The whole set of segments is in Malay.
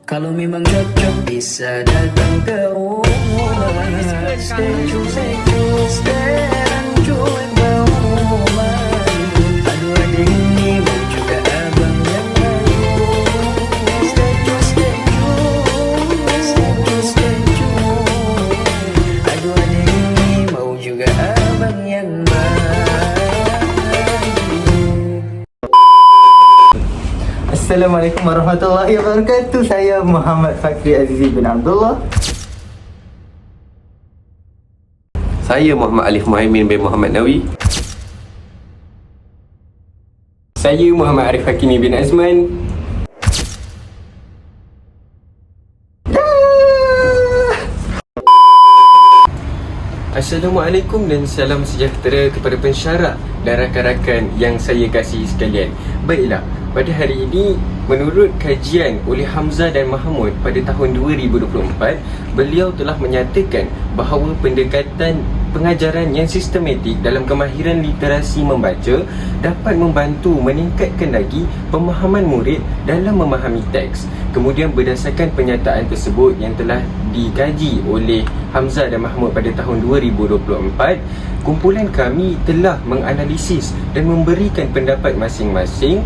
Kalau memang cocok bisa datang ke rumah. Stay true, stay and join rumah. Aduh adik ini mau juga abang yang lain. Stay true, stay true. Aduh adik ini mau juga abang yang lain. Assalamualaikum warahmatullahi wabarakatuh. Saya Muhammad Fakri Azizi bin Abdullah. Saya Muhammad Alif Muhaimin bin Muhammad Nawi. Saya Muhammad Arif Hakimi bin Azman. Assalamualaikum dan salam sejahtera kepada pensyarah dan rakan-rakan yang saya kasihi sekalian. Baiklah, pada hari ini, menurut kajian oleh Hamzah dan Mahmud pada tahun 2024, beliau telah menyatakan bahawa pendekatan pengajaran yang sistematik dalam kemahiran literasi membaca dapat membantu meningkatkan lagi pemahaman murid dalam memahami teks. Kemudian berdasarkan penyataan tersebut yang telah dikaji oleh Hamzah dan Mahmud pada tahun 2024, kumpulan kami telah menganalisis dan memberikan pendapat masing-masing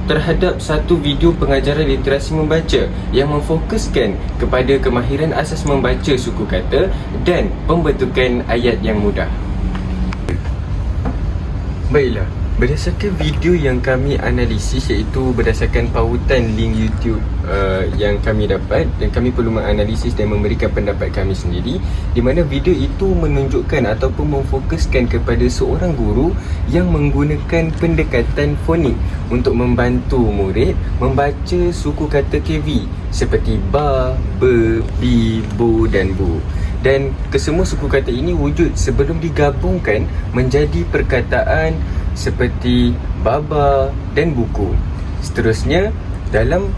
terhadap satu video pengajaran literasi membaca yang memfokuskan kepada kemahiran asas membaca suku kata dan pembentukan ayat yang mudah. Baiklah, berdasarkan video yang kami analisis, iaitu berdasarkan pautan link YouTube yang kami dapat, dan kami perlu menganalisis dan memberikan pendapat kami sendiri, di mana video itu menunjukkan ataupun memfokuskan kepada seorang guru yang menggunakan pendekatan fonik untuk membantu murid membaca suku kata KV seperti ba, be, bi, bu dan bu. Dan kesemua suku kata ini wujud sebelum digabungkan menjadi perkataan seperti baba dan buku. Seterusnya, dalam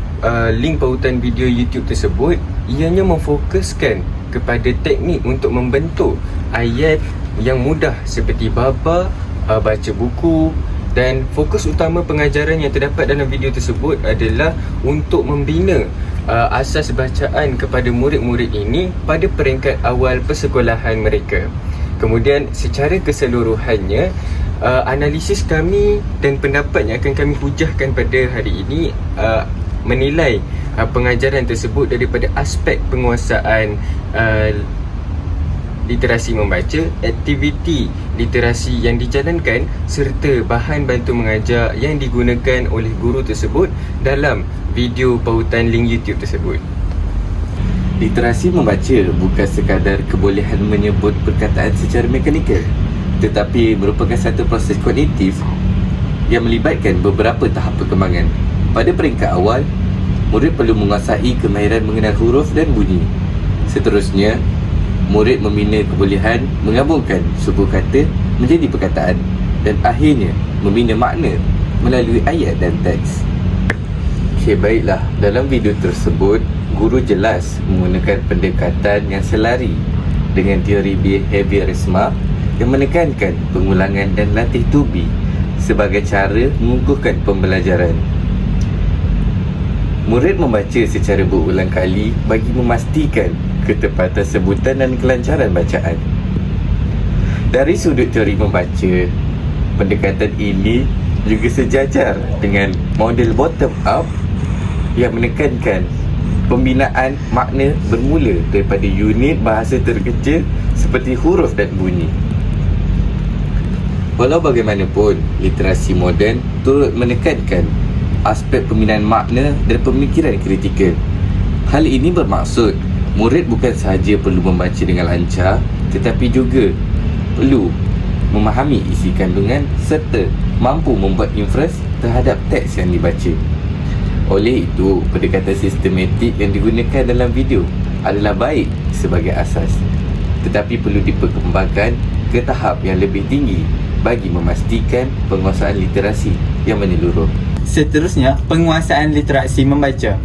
link pautan video YouTube tersebut, ianya memfokuskan kepada teknik untuk membentuk ayat yang mudah seperti baba, baca buku, dan fokus utama pengajaran yang terdapat dalam video tersebut adalah untuk membina asas bacaan kepada murid-murid ini pada peringkat awal persekolahan mereka. Kemudian secara keseluruhannya, analisis kami dan pendapat yang akan kami hujahkan pada hari ini menilai pengajaran tersebut daripada aspek penguasaan literasi membaca, aktiviti literasi yang dijalankan serta bahan bantu mengajar yang digunakan oleh guru tersebut dalam video pautan link YouTube tersebut. Literasi membaca bukan sekadar kebolehan menyebut perkataan secara mekanikal, tetapi merupakan satu proses kognitif yang melibatkan beberapa tahap perkembangan. Pada peringkat awal, murid perlu menguasai kemahiran mengenal huruf dan bunyi. Seterusnya, murid membina kebolehan menggabungkan suku kata menjadi perkataan, dan akhirnya membina makna melalui ayat dan teks. Okey, baiklah. Dalam video tersebut, guru jelas menggunakan pendekatan yang selari dengan teori behaviorisme yang menekankan pengulangan dan latih to be sebagai cara mengukuhkan pembelajaran. Murid membaca secara berulang kali bagi memastikan ketepatan sebutan dan kelancaran bacaan. Dari sudut teori membaca, pendekatan ini juga sejajar dengan model bottom up yang menekankan pembinaan makna bermula daripada unit bahasa terkecil seperti huruf dan bunyi. Walau bagaimanapun, literasi moden turut menekankan aspek pembinaan makna dan pemikiran kritikal. Hal ini bermaksud murid bukan sahaja perlu membaca dengan lancar, tetapi juga perlu memahami isi kandungan serta mampu membuat inferens terhadap teks yang dibaca. Oleh itu, pendekatan sistematik yang digunakan dalam video adalah baik sebagai asas, tetapi perlu diperkembangkan ke tahap yang lebih tinggi bagi memastikan penguasaan literasi yang menyeluruh. Seterusnya, penguasaan literasi membaca.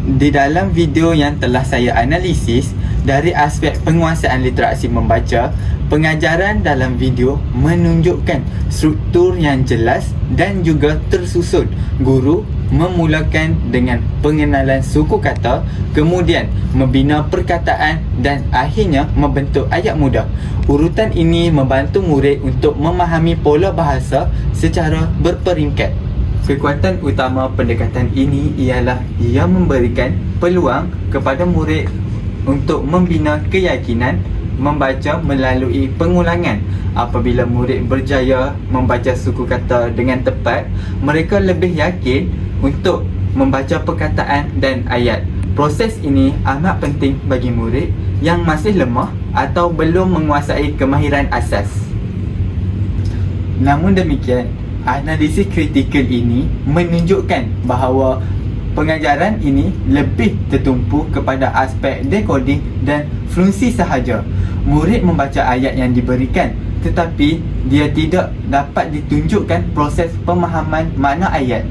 Di dalam video yang telah saya analisis, dari aspek penguasaan literasi membaca, pengajaran dalam video menunjukkan struktur yang jelas dan juga tersusun. Guru memulakan dengan pengenalan suku kata, kemudian membina perkataan dan akhirnya membentuk ayat mudah. Urutan ini membantu murid untuk memahami pola bahasa secara berperingkat. Kekuatan utama pendekatan ini ialah ia memberikan peluang kepada murid untuk membina keyakinan membaca melalui pengulangan. Apabila murid berjaya membaca suku kata dengan tepat, mereka lebih yakin untuk membaca perkataan dan ayat. Proses ini amat penting bagi murid yang masih lemah atau belum menguasai kemahiran asas. Namun demikian, analisis kritikal ini menunjukkan bahawa pengajaran ini lebih tertumpu kepada aspek decoding dan fungsi sahaja. Murid membaca ayat yang diberikan, tetapi dia tidak dapat ditunjukkan proses pemahaman makna ayat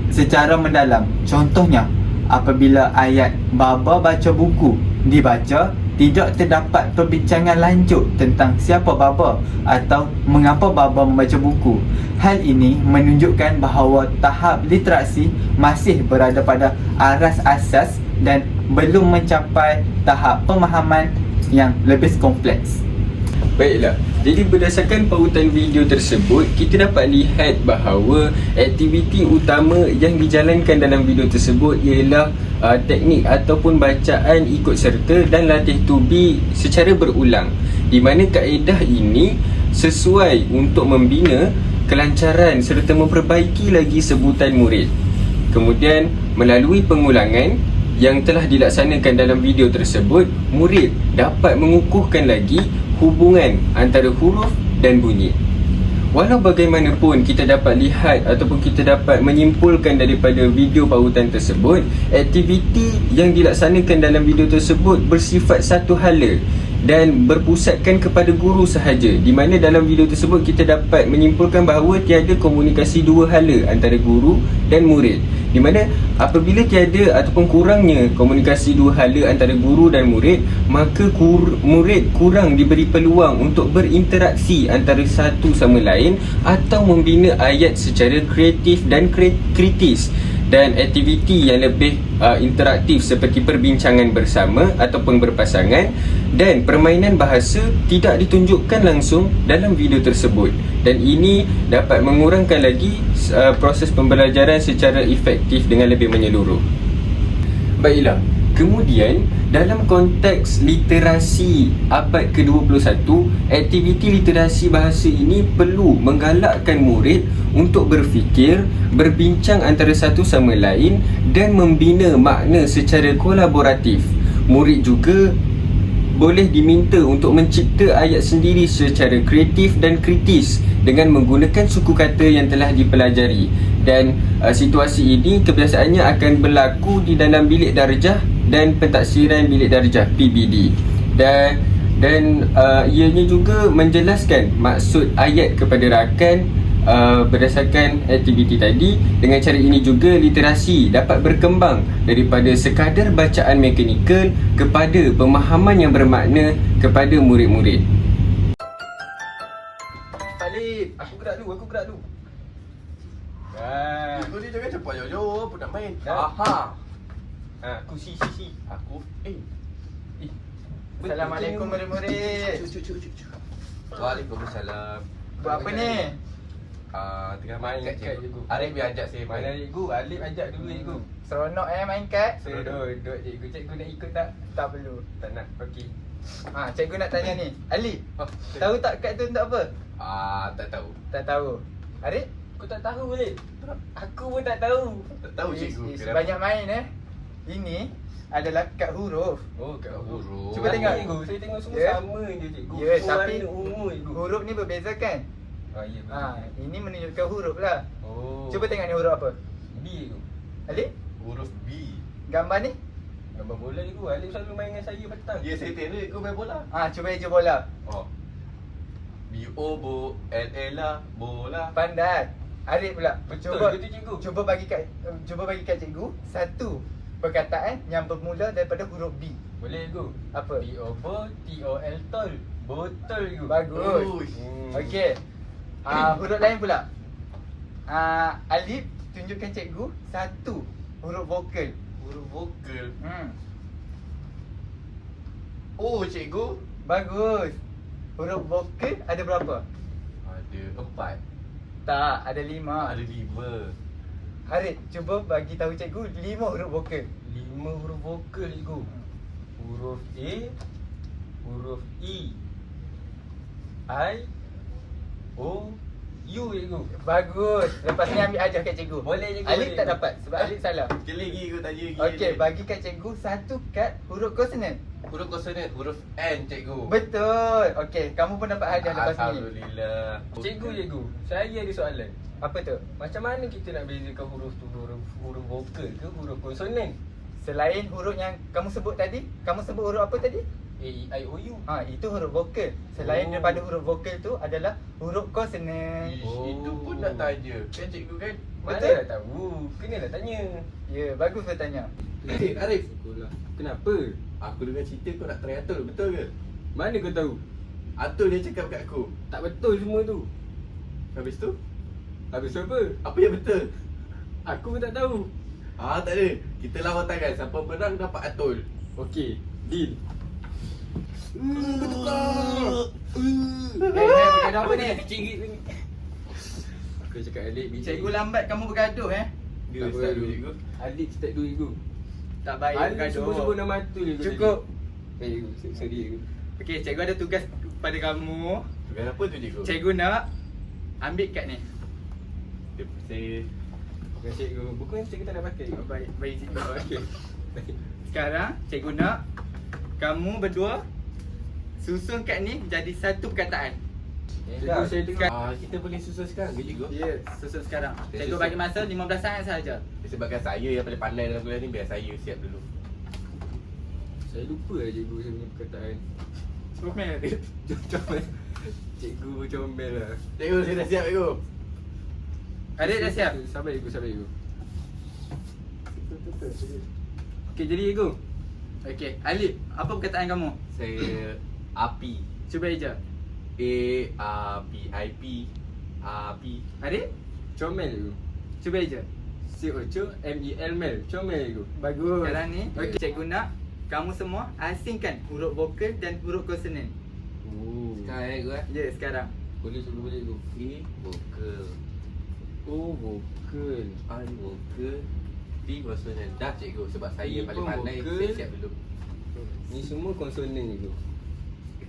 secara mendalam. Contohnya, apabila ayat Baba baca buku dibaca, tidak terdapat perbincangan lanjut tentang siapa Baba atau mengapa Baba membaca buku. Hal ini menunjukkan bahawa tahap literasi masih berada pada aras asas dan belum mencapai tahap pemahaman yang lebih kompleks. Baiklah, jadi berdasarkan pautan video tersebut, kita dapat lihat bahawa aktiviti utama yang dijalankan dalam video tersebut ialah teknik ataupun bacaan ikut serta dan latih tubi secara berulang, di mana kaedah ini sesuai untuk membina kelancaran serta memperbaiki lagi sebutan murid. Kemudian melalui pengulangan yang telah dilaksanakan dalam video tersebut, murid dapat mengukuhkan lagi hubungan antara huruf dan bunyi. Walau bagaimanapun kita dapat lihat ataupun kita dapat menyimpulkan daripada video pautan tersebut, aktiviti yang dilaksanakan dalam video tersebut bersifat satu hala dan berpusatkan kepada guru sahaja, di mana dalam video tersebut kita dapat menyimpulkan bahawa tiada komunikasi dua hala antara guru dan murid, di mana apabila tiada ataupun kurangnya komunikasi dua hala antara guru dan murid, maka murid kurang diberi peluang untuk berinteraksi antara satu sama lain atau membina ayat secara kreatif dan kritis. Dan aktiviti yang lebih interaktif seperti perbincangan bersama ataupun berpasangan dan permainan bahasa tidak ditunjukkan langsung dalam video tersebut, dan ini dapat mengurangkan lagi proses pembelajaran secara efektif dengan lebih menyeluruh. Baiklah, kemudian dalam konteks literasi abad ke-21, aktiviti literasi bahasa ini perlu menggalakkan murid untuk berfikir, berbincang antara satu sama lain dan membina makna secara kolaboratif. Murid juga boleh diminta untuk mencipta ayat sendiri secara kreatif dan kritis dengan menggunakan suku kata yang telah dipelajari. Dan situasi ini kebiasaannya akan berlaku di dalam bilik darjah dan pentaksiran bilik darjah PBD. Dan ianya juga menjelaskan maksud ayat kepada rakan berdasarkan aktiviti tadi. Dengan cara ini juga literasi dapat berkembang daripada sekadar bacaan mekanikal kepada pemahaman yang bermakna kepada murid-murid. Alif, aku gerak dulu. Kau ni jangan cepat yo, apa nak main? Aha. Aku si. Aku Assalamualaikum murid-murid. Waalaikumsalam. Buat apa ni? Tengah main kat cikgu. Arif biar ajak saya Mana cikgu? Alif ajak dulu cikgu. Seronok main kad? Duduk cikgu. Cikgu nak ikut tak? Tak perlu. Tak nak. Okey. Cikgu nak tanya ni. Ali, Oh, tahu tak kad tu untuk apa? tak tahu. Tak tahu. Arif? Aku tak tahu Alif. Aku pun tak tahu. Tak tahu cikgu. Banyak main Ini adalah kad huruf. Oh, kat huruf. Cuba tengok. Cikgu, saya tengok semua Ya. sama je cikgu. Ya, tapi warna ungu cikgu. huruf ni berbeza kan? Ya betul. Ini menunjukkan huruf lah. Oh. Cuba tengok ni huruf apa? B cikgu. Ali, Huruf B. gambar ni? Gambar bola cikgu. Alif selalu main dengan saya petang. Ya, saya tengok cikgu main bola. Cuba hijau bola. Oh. B-O-L-A bola. Pandai. Arif pula. Betul Cuba ke tu, cikgu? Cuba bagi kat cikgu satu perkataan yang bermula daripada huruf B. Boleh cikgu? Apa? B-O-T-O-L tol. Botol cikgu. Bagus. Okey. Huruf lain pula. Alif tunjukkan cikgu satu huruf vokal. Huruf vokal. Oh cikgu, bagus. Huruf vokal ada berapa? Ada 4. Tak, ada 5. Ada 5. Harith, cuba bagi tahu cikgu 5 huruf vokal. 5 huruf vokal cikgu. Huruf A, huruf E, I, O, U cikgu. Bagus. Lepas ni ambil ajar kat cikgu. Boleh, cikgu, Alif boleh. tak dapat sebab Alif salah. Sekali lagi aku tanya lagi. Okey, bagi kat cikgu satu kad huruf konsonan. Huruf konsonan, huruf N cikgu. Betul. Okey, kamu pun dapat hadiah lepas ni. Alhamdulillah. Cikgu, saya ada soalan. Apa tu? Macam mana kita nak bezakan huruf tu huruf vokal ke huruf konsonan? Selain huruf yang kamu sebut tadi, kamu sebut huruf apa tadi? A, E, I, O, U. Ha, itu huruf vokal. Selain Oh. daripada huruf vokal tu adalah huruf konsonan. Oh. Itu pun nak tanya. Kan cikgu kan? Mana Betul. nak tahu? Kenalah tanya. Ya, bagus bertanya. Arif, Sekolah. Kenapa? aku dengar cerita kau nak try atul, betul ke? Mana kau tahu? Atul dia cakap kat aku. Tak betul semua tu. Habis tu, Habis apa? apa yang betul? Aku pun tak tahu. Tak ada. Kita lawan tangan. Siapa menang dapat atul. Okey, deal. Bergaduh apa ni? Aku cakap Alik Cikgu lambat kamu bergaduh Dia Tak start apa, dulu cikgu. Alik start dulu cikgu. Tak baik Alik bergaduh. sebut nama tu je. Cukup. Cikgu, sorry cikgu. Okey, cikgu ada tugas pada kamu. Tugas apa tu cikgu? Cikgu nak ambil kad ni. Saya Bukan cikgu. Buku ni cikgu tak nak pakai. Baik cikgu. Okey. Sekarang cikgu nak kamu berdua susun kad ni jadi satu perkataan. Cikgu saya tengok. kita boleh susun sekarang ke cikgu? Ya, susun sekarang. Saya Cikgu susun. bagi masa 15 saat saja. Disebabkan saya yang paling pandai dalam kuliah ni, biar saya siap dulu. Saya lupa lah cikgu saya punya perkataan. Comel. Comel. Cikgu comel lah. Cikgu, saya dah siap cikgu. Adik dah siap? Sabar cikgu, sabar cikgu. Okey, jadi cikgu. Okey, Alif, apa perkataan kamu? Saya api. Cuba eja. A-A-P-I-P. Api. Adik, Comel cikgu. cuba eja. C-O-C-M-E-L mel. Comel cikgu. Bagus. Sekarang ni, okey, cikgu nak kamu semua asingkan huruf vokal dan huruf konsonan. Oh. Sekarang cikgu Ya, sekarang. Boleh cikgu, boleh cikgu. A, vokal. Oh, vokal. I, vokal. V, konsonan. Dah cikgu, sebab saya V paling pun pandai. vokal. Saya siap dulu. Ni semua konsonan cikgu.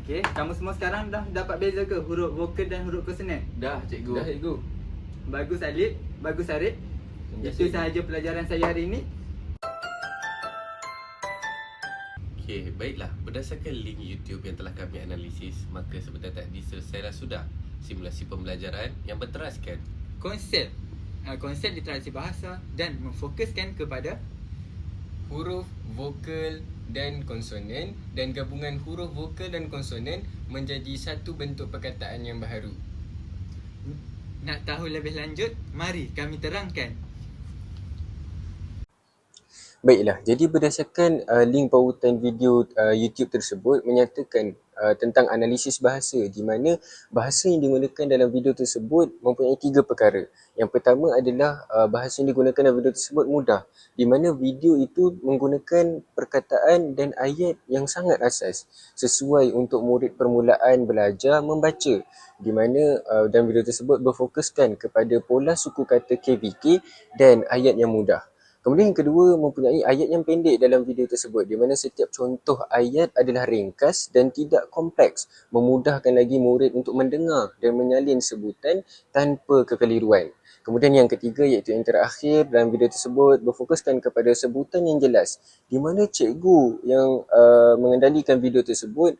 Okey, kamu semua sekarang dah dapat beza ke huruf vokal dan huruf konsonan? Dah cikgu. Dah cikgu. Bagus Alif, bagus Arif. Terima Itu kasih. sahaja pelajaran saya hari ini. Okey, baiklah. Berdasarkan link YouTube yang telah kami analisis, maka sebentar tadi selesailah sudah simulasi pembelajaran yang berteraskan Konsep literasi bahasa dan memfokuskan kepada Huruf vokal dan konsonan, dan gabungan huruf vokal dan konsonan menjadi satu bentuk perkataan yang baharu. nak tahu lebih lanjut, mari kami terangkan. Baiklah, jadi berdasarkan link pautan video YouTube tersebut menyatakan tentang analisis bahasa, di mana bahasa yang digunakan dalam video tersebut mempunyai 3 perkara. Yang pertama adalah bahasa yang digunakan dalam video tersebut mudah, di mana video itu menggunakan perkataan dan ayat yang sangat asas sesuai untuk murid permulaan belajar membaca, di mana dalam video tersebut berfokuskan kepada pola suku kata KVK dan ayat yang mudah. Kemudian yang kedua, mempunyai ayat yang pendek dalam video tersebut, di mana setiap contoh ayat adalah ringkas dan tidak kompleks, memudahkan lagi murid untuk mendengar dan menyalin sebutan tanpa kekeliruan. Kemudian yang ketiga, iaitu yang terakhir dalam video tersebut, berfokuskan kepada sebutan yang jelas, di mana cikgu yang mengendalikan video tersebut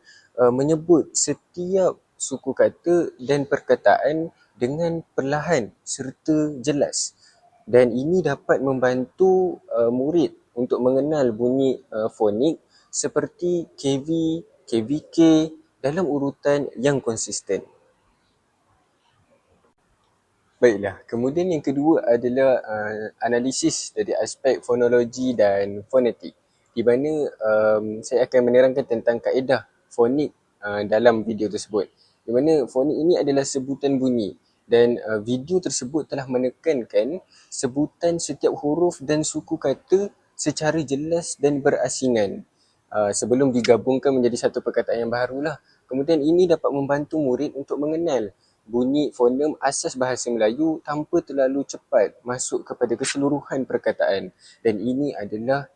menyebut setiap suku kata dan perkataan dengan perlahan serta jelas. Dan ini dapat membantu murid untuk mengenal bunyi fonik seperti KV, KVK dalam urutan yang konsisten. Baiklah, kemudian yang kedua adalah analisis dari aspek fonologi dan fonetik, di mana saya akan menerangkan tentang kaedah fonik dalam video tersebut. Di mana fonik ini adalah sebutan bunyi Dan video tersebut telah menekankan sebutan setiap huruf dan suku kata secara jelas dan berasingan sebelum digabungkan menjadi satu perkataan yang barulah. Kemudian ini dapat membantu murid untuk mengenal bunyi fonem asas bahasa Melayu tanpa terlalu cepat masuk kepada keseluruhan perkataan. Dan ini adalah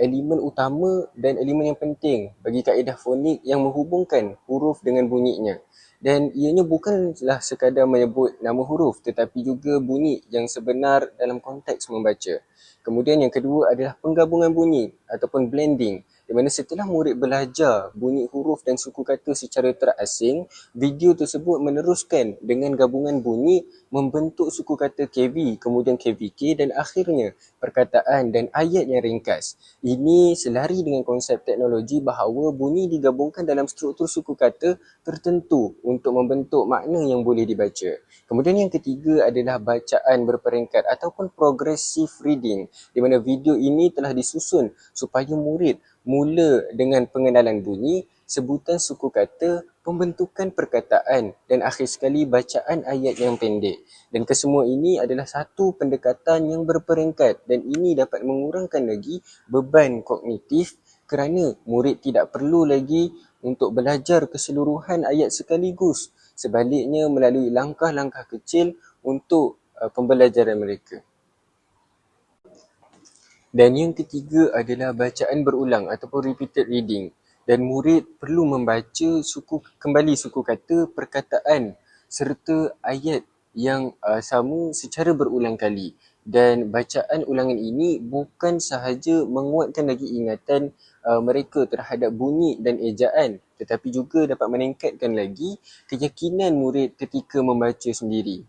elemen utama dan elemen yang penting bagi kaedah fonik yang menghubungkan huruf dengan bunyinya. Dan ianya bukanlah sekadar menyebut nama huruf tetapi juga bunyi yang sebenar dalam konteks membaca. Kemudian yang kedua adalah penggabungan bunyi ataupun blending, di mana setelah murid belajar bunyi huruf dan suku kata secara terasing, video tersebut meneruskan dengan gabungan bunyi membentuk suku kata KV, kemudian KVK dan akhirnya perkataan dan ayat yang ringkas. Ini selari dengan konsep teknologi bahawa bunyi digabungkan dalam struktur suku kata tertentu untuk membentuk makna yang boleh dibaca. Kemudian yang ketiga adalah bacaan berperingkat ataupun progressive reading, di mana video ini telah disusun supaya murid mula dengan pengenalan bunyi, sebutan suku kata, pembentukan perkataan dan akhir sekali bacaan ayat yang pendek. Dan kesemua ini adalah satu pendekatan yang berperingkat dan ini dapat mengurangkan lagi beban kognitif kerana murid tidak perlu lagi untuk belajar keseluruhan ayat sekaligus. Sebaliknya melalui langkah-langkah kecil untuk pembelajaran mereka. Dan yang ketiga adalah bacaan berulang ataupun repeated reading. Dan murid perlu membaca kembali suku kata, perkataan serta ayat yang sama secara berulang kali. Dan bacaan ulangan ini bukan sahaja menguatkan lagi ingatan mereka terhadap bunyi dan ejaan, tetapi juga dapat meningkatkan lagi keyakinan murid ketika membaca sendiri.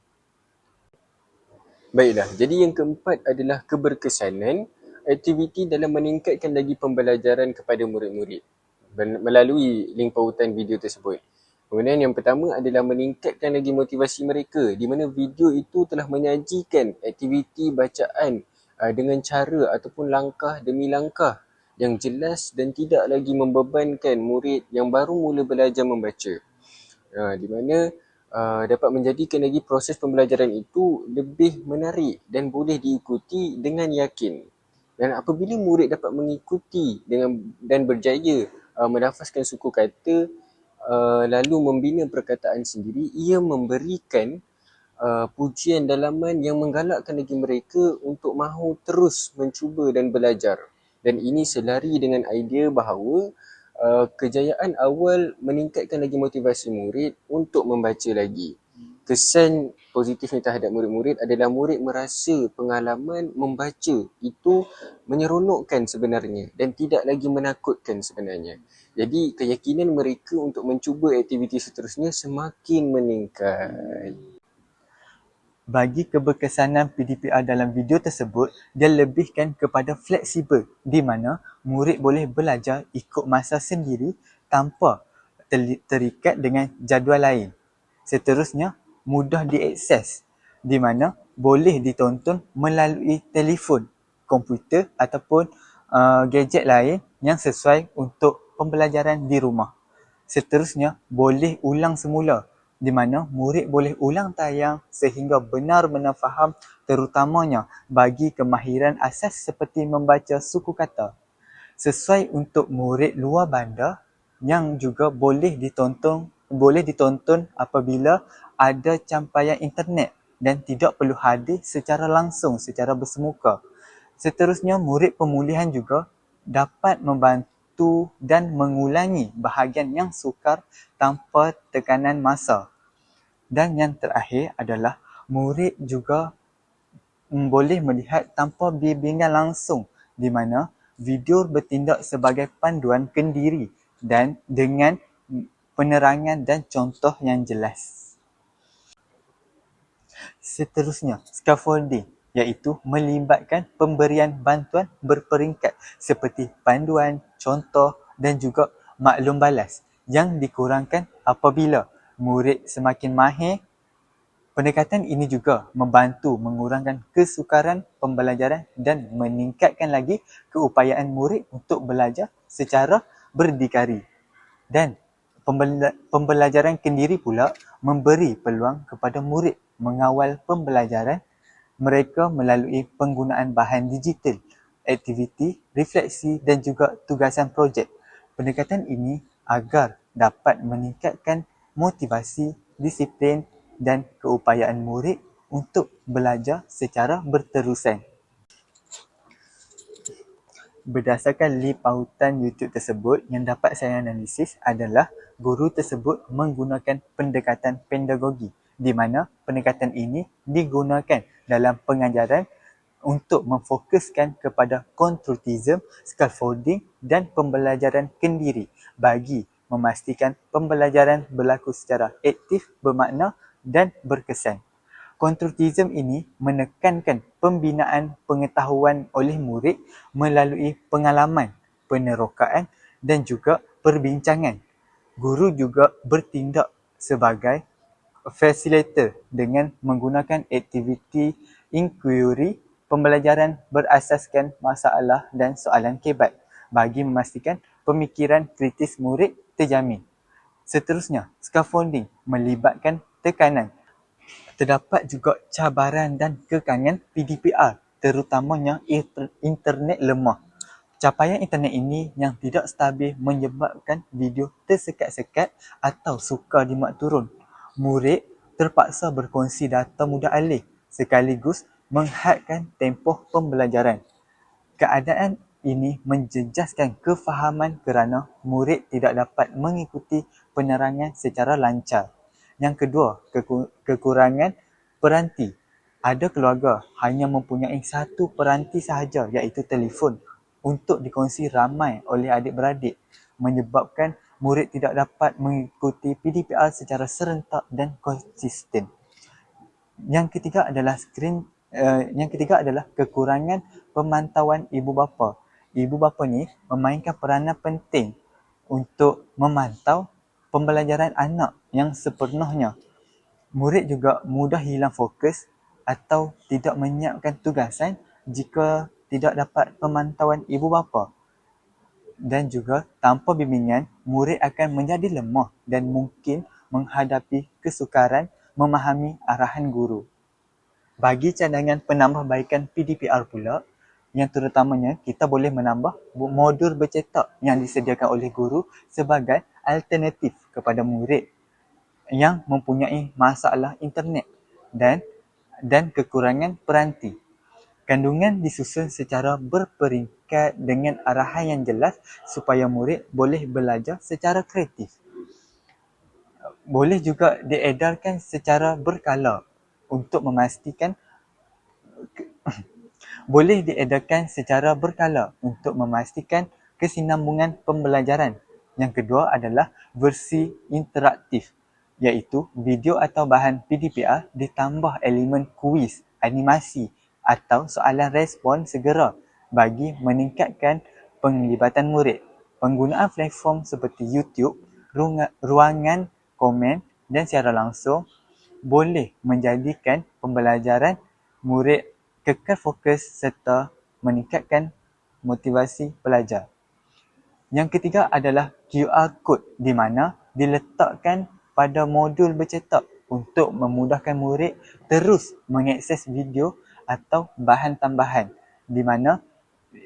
Baiklah, jadi yang keempat adalah keberkesanan aktiviti dalam meningkatkan lagi pembelajaran kepada murid-murid melalui link pautan video tersebut. Kemudian yang pertama adalah meningkatkan lagi motivasi mereka, di mana video itu telah menyajikan aktiviti bacaan dengan cara ataupun langkah demi langkah yang jelas dan tidak lagi membebankan murid yang baru mula belajar membaca. Di mana dapat menjadikan lagi proses pembelajaran itu lebih menarik dan boleh diikuti dengan yakin. Dan apabila murid dapat mengikuti dan berjaya melafazkan suku kata lalu membina perkataan sendiri, ia memberikan pujian dalaman yang menggalakkan lagi mereka untuk mahu terus mencuba dan belajar. Dan ini selari dengan idea bahawa kejayaan awal meningkatkan lagi motivasi murid untuk membaca lagi. Kesan positifnya terhadap murid-murid adalah murid merasa pengalaman membaca itu menyeronokkan sebenarnya dan tidak lagi menakutkan sebenarnya. Jadi keyakinan mereka untuk mencuba aktiviti seterusnya semakin meningkat. Bagi keberkesanan PDPR dalam video tersebut, dia lebihkan kepada fleksibel, di mana murid boleh belajar ikut masa sendiri tanpa terikat dengan jadual lain. Seterusnya, mudah diakses, di mana boleh ditonton melalui telefon, komputer ataupun gadget lain yang sesuai untuk pembelajaran di rumah. Seterusnya, boleh ulang semula, di mana murid boleh ulang tayang sehingga benar-benar faham, terutamanya bagi kemahiran asas seperti membaca suku kata. Sesuai untuk murid luar bandar yang juga boleh ditonton apabila ada campaian internet dan tidak perlu hadir secara langsung, secara bersemuka. Seterusnya, murid pemulihan juga dapat membantu dan mengulangi bahagian yang sukar tanpa tekanan masa. Dan yang terakhir adalah murid juga boleh melihat tanpa bimbingan langsung, di mana video bertindak sebagai panduan kendiri dan dengan penerangan dan contoh yang jelas. Seterusnya, scaffolding, iaitu melibatkan pemberian bantuan berperingkat seperti panduan, contoh dan juga maklum balas yang dikurangkan apabila murid semakin mahir. Pendekatan ini juga membantu mengurangkan kesukaran pembelajaran dan meningkatkan lagi keupayaan murid untuk belajar secara berdikari. Dan pembelajaran kendiri pula memberi peluang kepada murid mengawal pembelajaran mereka melalui penggunaan bahan digital, aktiviti, refleksi dan juga tugasan projek. Pendekatan ini agar dapat meningkatkan motivasi, disiplin dan keupayaan murid untuk belajar secara berterusan. Berdasarkan link pautan YouTube tersebut, yang dapat saya analisis adalah guru tersebut menggunakan pendekatan pedagogi, di mana pendekatan ini digunakan dalam pengajaran untuk memfokuskan kepada kontrolism, scaffolding dan pembelajaran kendiri bagi memastikan pembelajaran berlaku secara aktif, bermakna dan berkesan. Kontrolism ini menekankan pembinaan pengetahuan oleh murid melalui pengalaman, penerokaan dan juga perbincangan. Guru juga bertindak sebagai facilitator dengan menggunakan aktiviti inquiry, pembelajaran berasaskan masalah dan soalan kebat bagi memastikan pemikiran kritis murid terjamin. Seterusnya, scaffolding melibatkan tekanan. Terdapat juga cabaran dan kekangan PDPR, terutamanya internet lemah. Capaian internet ini yang tidak stabil menyebabkan video tersekat-sekat atau sukar dimuat turun. Murid terpaksa berkongsi data mudah alih sekaligus menghadkan tempoh pembelajaran. Keadaan ini menjejaskan kefahaman kerana murid tidak dapat mengikuti penerangan secara lancar. Yang kedua, kekurangan peranti. Ada keluarga hanya mempunyai satu peranti sahaja, iaitu telefon, untuk dikongsi ramai oleh adik-beradik, menyebabkan murid tidak dapat mengikuti PDPR secara serentak dan konsisten. Yang ketiga adalah kekurangan pemantauan ibu bapa. Ibu bapa ni memainkan peranan penting untuk memantau pembelajaran anak yang sepenuhnya. Murid juga mudah hilang fokus atau tidak menyiapkan tugasan jika tidak dapat pemantauan ibu bapa. Dan juga tanpa bimbingan, murid akan menjadi lemah dan mungkin menghadapi kesukaran memahami arahan guru. Bagi cadangan penambahbaikan PDPR pula, yang terutamanya kita boleh menambah modul bercetak yang disediakan oleh guru sebagai alternatif kepada murid yang mempunyai masalah internet dan kekurangan peranti. Kandungan disusun secara berperingkat dengan arahan yang jelas supaya murid boleh belajar secara kreatif. Boleh juga diedarkan secara berkala untuk memastikan kesinambungan pembelajaran. Yang kedua adalah versi interaktif, iaitu video atau bahan PDPR ditambah elemen kuis, animasi atau soalan respon segera bagi meningkatkan penglibatan murid. Penggunaan platform seperti YouTube, ruangan komen dan siaran langsung boleh menjadikan pembelajaran murid kekal fokus serta meningkatkan motivasi pelajar. Yang ketiga adalah QR code, di mana diletakkan pada modul bercetak untuk memudahkan murid terus mengakses video atau bahan tambahan, di mana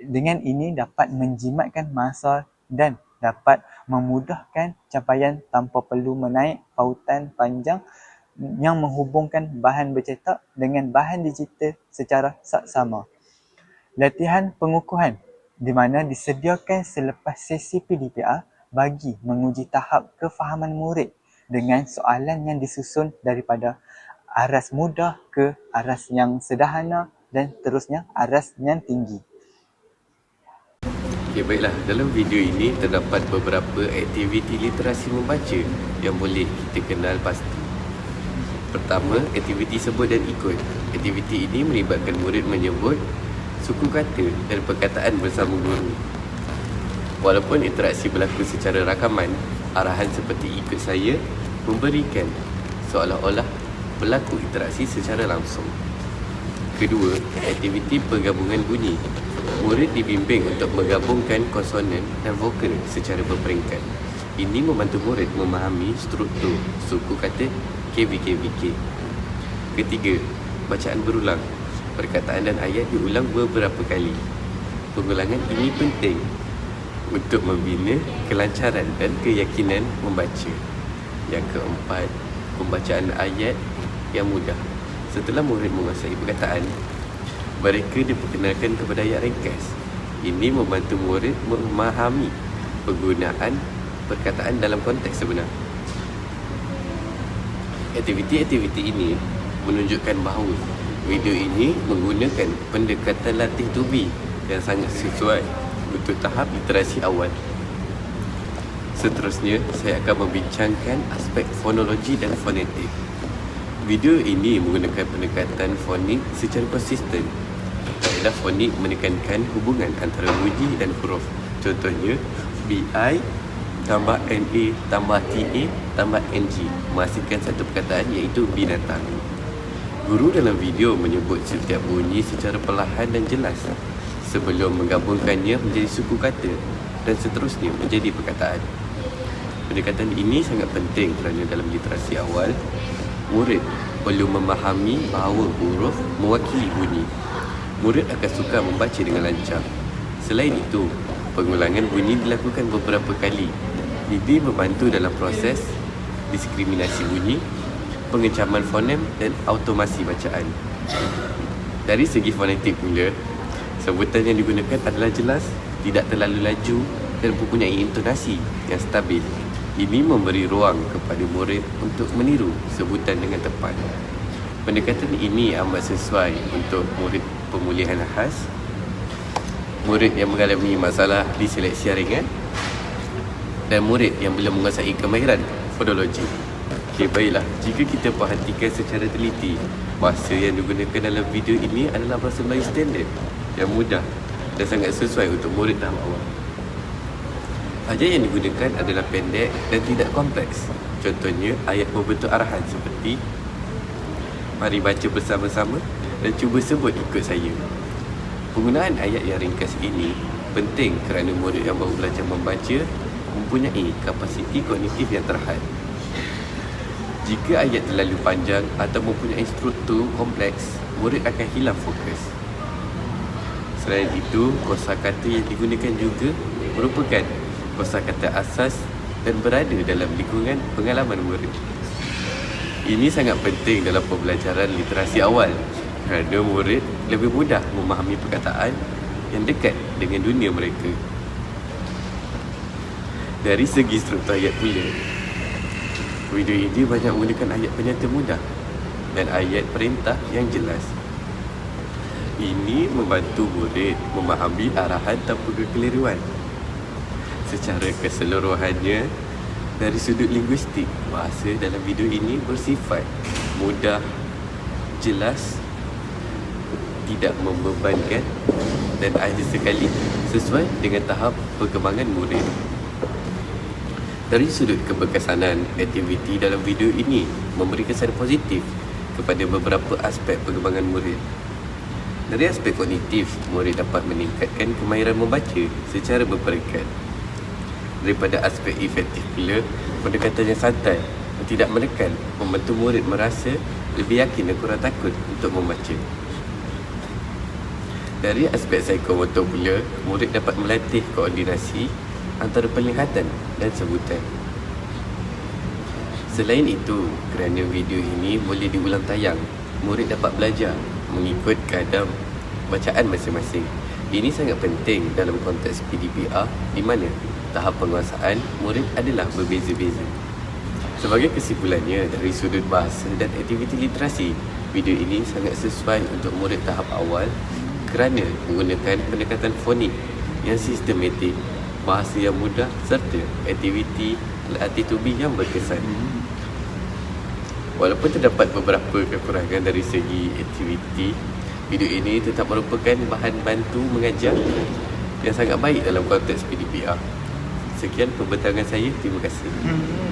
dengan ini dapat menjimatkan masa dan dapat memudahkan capaian tanpa perlu menaik pautan panjang yang menghubungkan bahan bercetak dengan bahan digital secara saksama. Latihan pengukuhan, di mana disediakan selepas sesi PDPR bagi menguji tahap kefahaman murid dengan soalan yang disusun daripada aras mudah ke aras yang sederhana dan terusnya aras yang tinggi. Okey, baiklah. Dalam video ini terdapat beberapa aktiviti literasi membaca yang boleh kita kenal pasti. Pertama, aktiviti sebut dan ikut. Aktiviti ini melibatkan murid menyebut suku kata dan perkataan bersama guru. Walaupun interaksi berlaku secara rakaman, arahan seperti ikut saya memberikan seolah-olah berlaku interaksi secara langsung. Kedua, aktiviti penggabungan bunyi. Murid dibimbing untuk menggabungkan konsonan dan vokal secara berperingkat. Ini membantu murid memahami struktur suku kata KVKVK. ketiga, bacaan berulang. Perkataan dan ayat diulang beberapa kali. Pengulangan ini penting untuk membina kelancaran dan keyakinan membaca. Yang keempat, pembacaan ayat yang mudah. Setelah murid menguasai perkataan, mereka diperkenalkan kepada ayat ringkas. Ini membantu murid memahami penggunaan perkataan dalam konteks sebenar. Aktiviti-aktiviti ini menunjukkan bahawa video ini menggunakan pendekatan latih tubi yang sangat sesuai untuk tahap literasi awal. Seterusnya, saya akan membincangkan aspek fonologi dan fonetik. Video ini menggunakan pendekatan fonik secara konsisten. Kaedah fonik menekankan hubungan antara bunyi dan huruf. Contohnya, BI tambah NA tambah TA tambah NG menghasilkan satu perkataan iaitu binatang. Guru dalam video menyebut setiap bunyi secara perlahan dan jelas sebelum menggabungkannya menjadi suku kata dan seterusnya menjadi perkataan. Pendekatan ini sangat penting kerana dalam literasi awal, murid perlu memahami bahawa huruf mewakili bunyi. Murid akan suka membaca dengan lancar. Selain itu, pengulangan bunyi dilakukan beberapa kali. Ini membantu dalam proses diskriminasi bunyi, pengecaman fonem dan automasi bacaan. Dari segi fonetik pula, sebutan yang digunakan adalah jelas, tidak terlalu laju dan mempunyai intonasi yang stabil. Ini memberi ruang kepada murid untuk meniru sebutan dengan tepat. Pendekatan ini amat sesuai untuk murid pemulihan khas, murid yang mengalami masalah diseleksi ringan dan murid yang belum menguasai kemahiran fonologi. Okey, baiklah. Jika kita perhatikan secara teliti, bahasa yang digunakan dalam video ini adalah bahasa Melayu standard yang mudah dan sangat sesuai untuk murid tahap awal. Ayat yang digunakan adalah pendek dan tidak kompleks. Contohnya, ayat berbentuk arahan seperti mari baca bersama-sama dan cuba sebut ikut saya. Penggunaan ayat yang ringkas ini penting kerana murid yang baru belajar membaca mempunyai kapasiti kognitif yang terhad. Jika ayat terlalu panjang atau mempunyai struktur kompleks, murid akan hilang fokus. Selain itu, kosakata yang digunakan juga merupakan kosakata asas dan berada dalam lingkungan pengalaman murid. Ini sangat penting dalam pembelajaran literasi awal kerana murid lebih mudah memahami perkataan yang dekat dengan dunia mereka. Dari segi struktur ayat pula, video ini banyak menggunakan ayat penyata mudah dan ayat perintah yang jelas. Ini membantu murid memahami arahan tanpa kekeliruan. Secara keseluruhannya, dari sudut linguistik, bahasa dalam video ini bersifat mudah, jelas, tidak membebankan dan ada sekali sesuai dengan tahap perkembangan murid. Dari sudut keberkesanan, aktiviti dalam video ini memberi kesan positif kepada beberapa aspek perkembangan murid. Dari aspek kognitif, murid dapat meningkatkan kemahiran membaca secara berperingkat. Daripada aspek efektif pula, pendekatan yang santai dan tidak menekan membantu murid merasa lebih yakin dan kurang takut untuk membaca. Dari aspek psikomotor pula, murid dapat melatih koordinasi antara penglihatan dan sebutan. Selain itu, kerana video ini boleh diulang tayang, murid dapat belajar mengikut kadar bacaan masing-masing. Ini sangat penting dalam konteks PDPR di mana tahap penguasaan murid adalah berbeza-beza. Sebagai kesimpulannya, dari sudut bahasa dan aktiviti literasi, video ini sangat sesuai untuk murid tahap awal kerana menggunakan pendekatan fonik yang sistematik, bahasa yang mudah serta aktiviti latih tubi yang berkesan. Walaupun terdapat beberapa kekurangan dari segi aktiviti, video ini tetap merupakan bahan bantu mengajar yang sangat baik dalam konteks PDPR. Sekian pembentangan saya. Terima kasih.